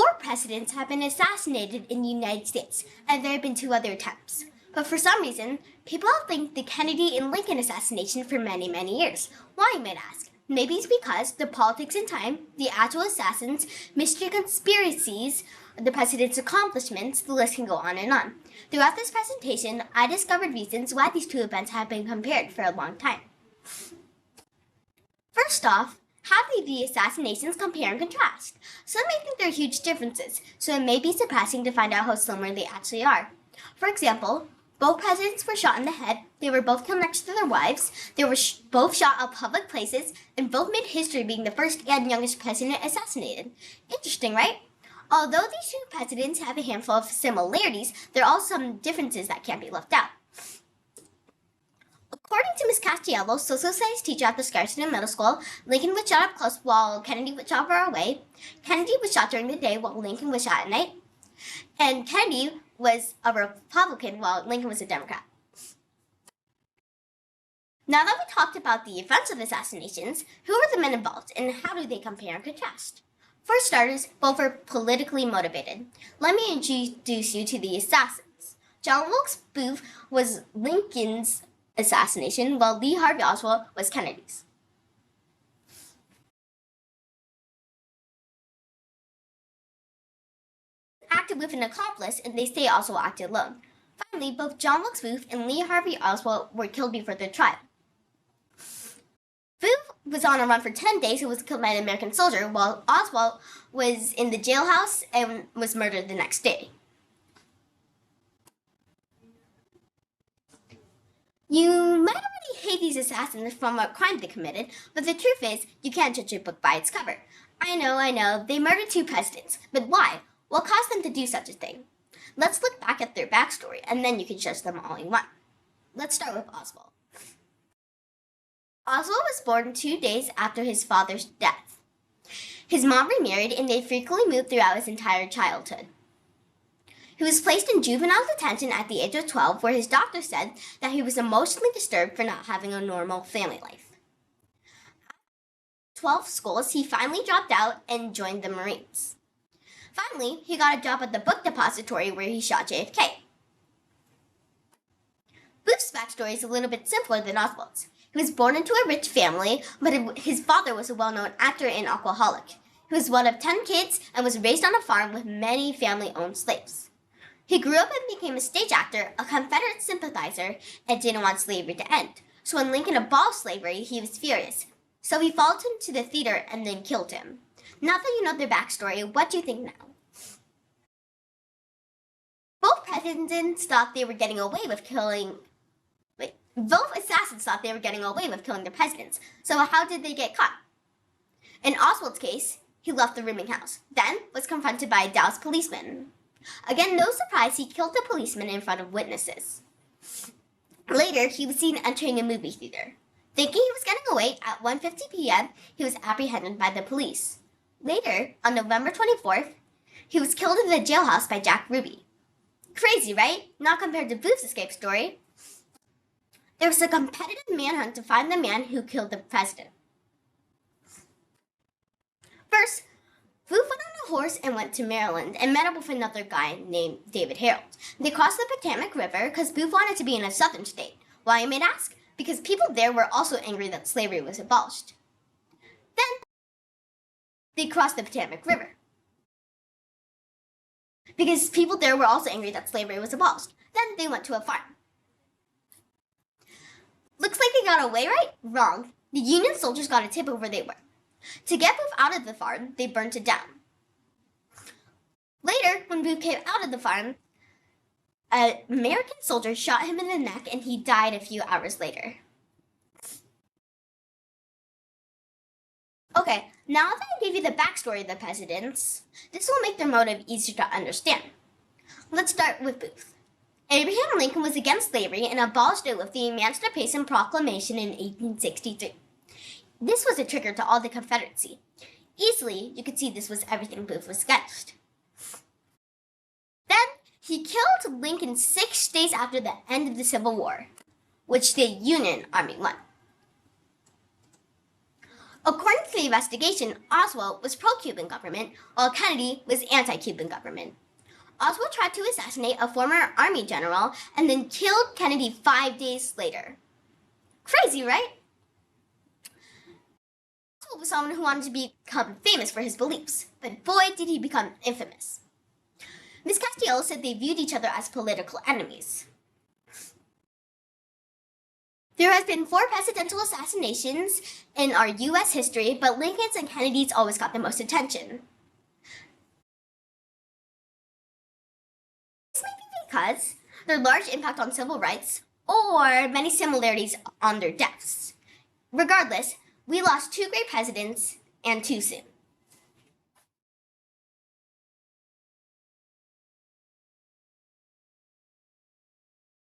4 presidents have been assassinated in the United States, and there have been 2 other attempts. But for some reason, people have linked the Kennedy and Lincoln assassination for many, many years. Why, you might ask? Maybe it's because the politics in time, the actual assassins, mystery conspiracies, the president's accomplishments, the list can go on and on. Throughout this presentation, I discovered reasons why these 2 events have been compared for a long time. First off, how do the assassinations compare and contrast? Some may think there are huge differences, so it may be surprising to find out how similar they actually are. For example, both presidents were shot in the head, they were both killed next to their wives, they were both shot at public places, and both made history being the first and youngest president assassinated. Interesting, right? Although these 2 presidents have a handful of similarities, there are also some differences that can't be left out. According to Ms. Castiello, social studies teacher at the Scarston Middle School, Lincoln was shot up close while Kennedy was shot far away. Kennedy was shot during the day while Lincoln was shot at night. And Kennedy was a Republican while Lincoln was a Democrat. Now that we talked about the events of assassinations, who are the men involved and how do they compare and contrast? For starters, both are politically motivated. Let me introduce you to the assassins. John Wilkes Booth was Lincoln's assassination, while Lee Harvey Oswald was Kennedy's. Acted with an accomplice, and they say Oswald acted alone. Finally, both John Wilkes Booth and Lee Harvey Oswald were killed before their trial. Booth was on a run for 10 days and was killed by an American soldier, while Oswald was in the jailhouse and was murdered the next day. You might already hate these assassins from what crime they committed, but the truth is, you can't judge a book by its cover. I know, they murdered 2 presidents, but why? What caused them to do such a thing? Let's look back at their backstory, and then you can judge them all you want. Let's start with Oswald. Oswald was born 2 days after his father's death. His mom remarried, and they frequently moved throughout his entire childhood. He was placed in juvenile detention at the age of 12, where his doctor said that he was emotionally disturbed for not having a normal family life. After 12 schools, he finally dropped out and joined the Marines. Finally, he got a job at the book depository where he shot JFK. Booth's backstory is a little bit simpler than Oswald's. He was born into a rich family, but his father was a well-known actor and alcoholic. He was one of 10 kids and was raised on a farm with many family-owned slaves. He grew up and became a stage actor, a Confederate sympathizer, and didn't want slavery to end. So when Lincoln abolished slavery, he was furious. So he followed him to the theater and then killed him. Now that you know their backstory, what do you think now? Both assassins thought they were getting away with killing the presidents. So how did they get caught? In Oswald's case, he left the rooming house, then was confronted by a Dallas policeman. Again, no surprise, he killed the policeman in front of witnesses. Later, he was seen entering a movie theater. Thinking he was getting away, at 1:50 p.m., he was apprehended by the police. Later, on November 24th, he was killed in the jailhouse by Jack Ruby. Crazy, right? Not compared to Booth's escape story. There was a competitive manhunt to find the man who killed the president. First, Booth went on a horse and went to Maryland and met up with another guy named David Harold. They crossed the Potomac River because Booth wanted to be in a southern state. Why, you may ask? Because people there were also angry that slavery was abolished. Then, they crossed the Potomac River. Because people there were also angry that slavery was abolished. Then they went to a farm. Looks like they got away, right? Wrong. The Union soldiers got a tip of where they were. To get Booth out of the farm, they burnt it down. Later, when Booth came out of the farm, an American soldier shot him in the neck and he died a few hours later. Okay, now that I gave you the backstory of the presidents, this will make their motive easier to understand. Let's start with Booth. Abraham Lincoln was against slavery and abolished it with the Emancipation Proclamation in 1863. This was a trigger to all the Confederacy. Easily, you could see this was everything Booth was against. Then, he killed Lincoln 6 days after the end of the Civil War, which the Union Army won. According to the investigation, Oswald was pro-Cuban government, while Kennedy was anti-Cuban government. Oswald tried to assassinate a former army general and then killed Kennedy 5 days later. Crazy, right? Oswald was someone who wanted to become famous for his beliefs, but boy did he become infamous. Ms. Castillo said they viewed each other as political enemies. There has been 4 presidential assassinations in our U.S. history, but Lincoln's and Kennedy's always got the most attention. This might be because their large impact on civil rights or many similarities on their deaths. Regardless, we lost 2 great presidents and too soon.